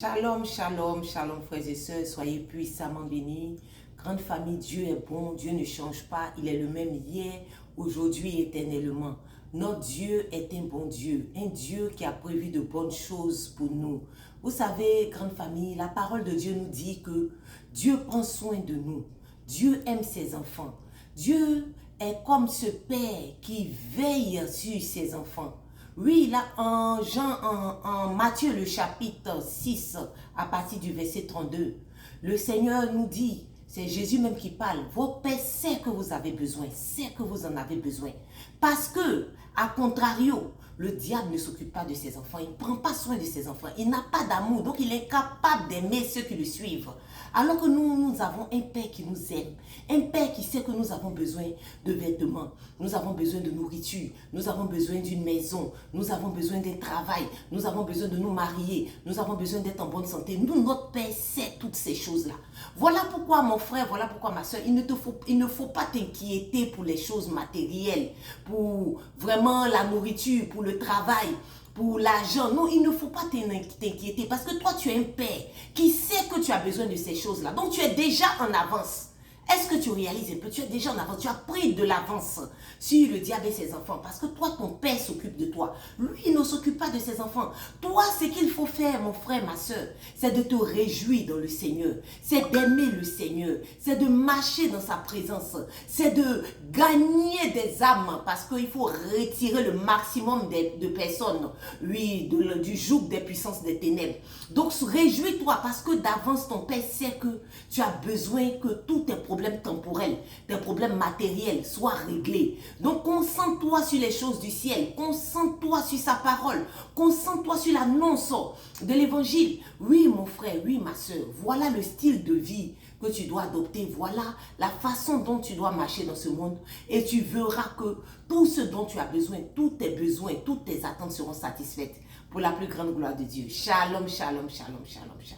Shalom, shalom, shalom frères et sœurs, soyez puissamment bénis. Grande famille, Dieu est bon, Dieu ne change pas, il est le même hier, aujourd'hui, éternellement. Notre Dieu est un bon Dieu, un Dieu qui a prévu de bonnes choses pour nous. Vous savez, grande famille, la parole de Dieu nous dit que Dieu prend soin de nous. Dieu aime ses enfants. Dieu est comme ce Père qui veille sur ses enfants. Oui, là, en Matthieu, le chapitre 6, à partir du verset 32, le Seigneur nous dit, c'est Jésus même qui parle, vos pères savent que vous avez besoin, savent que vous en avez besoin. Parce que, à contrario, le diable ne s'occupe pas de ses enfants, il ne prend pas soin de ses enfants, il n'a pas d'amour, donc il est incapable d'aimer ceux qui le suivent. Alors que nous avons un Père qui nous aime, un Père qui sait que nous avons besoin de vêtements, nous avons besoin de nourriture, nous avons besoin d'une maison, nous avons besoin d'un travail, nous avons besoin de nous marier, nous avons besoin d'être en bonne santé. Nous, notre Père sait toutes ces choses-là. Voilà pourquoi mon frère, voilà pourquoi ma soeur, il ne faut pas t'inquiéter pour les choses matérielles, pour vraiment la nourriture, pour le travail, pour l'argent. Non, il ne faut pas t'inquiéter parce que toi, tu es un père qui sait que tu as besoin de ces choses-là. Donc, tu es déjà en avance. Est-ce que tu réalises un peu? Tu es déjà en avance, tu as pris de l'avance sur le diable et ses enfants parce que toi, ton père s'occupe de toi. Lui, il ne s'occupe pas de ses enfants. Toi, ce qu'il faut faire, mon frère, ma soeur, c'est de te réjouir dans le Seigneur. C'est d'aimer le Seigneur. C'est de marcher dans sa présence. C'est de gagner des âmes parce qu'il faut retirer le maximum de personnes, oui, du joug des puissances des ténèbres. Donc, réjouis-toi parce que d'avance, ton père sait que tu as besoin que tous tes problèmes temporels, tes problèmes matériels soient réglés. Donc, concentre-toi sur les choses du ciel. Concentre-toi sur sa parole. Concentre-toi sur l'annonce de l'évangile. Oui, mon frère, oui, ma soeur, voilà le style de vie que tu dois adopter. Voilà la façon dont tu dois marcher dans ce monde. Et tu verras que tout ce dont tu as besoin, tous tes besoins, toutes tes attentes seront satisfaites pour la plus grande gloire de Dieu. Shalom, shalom, shalom, shalom, shalom.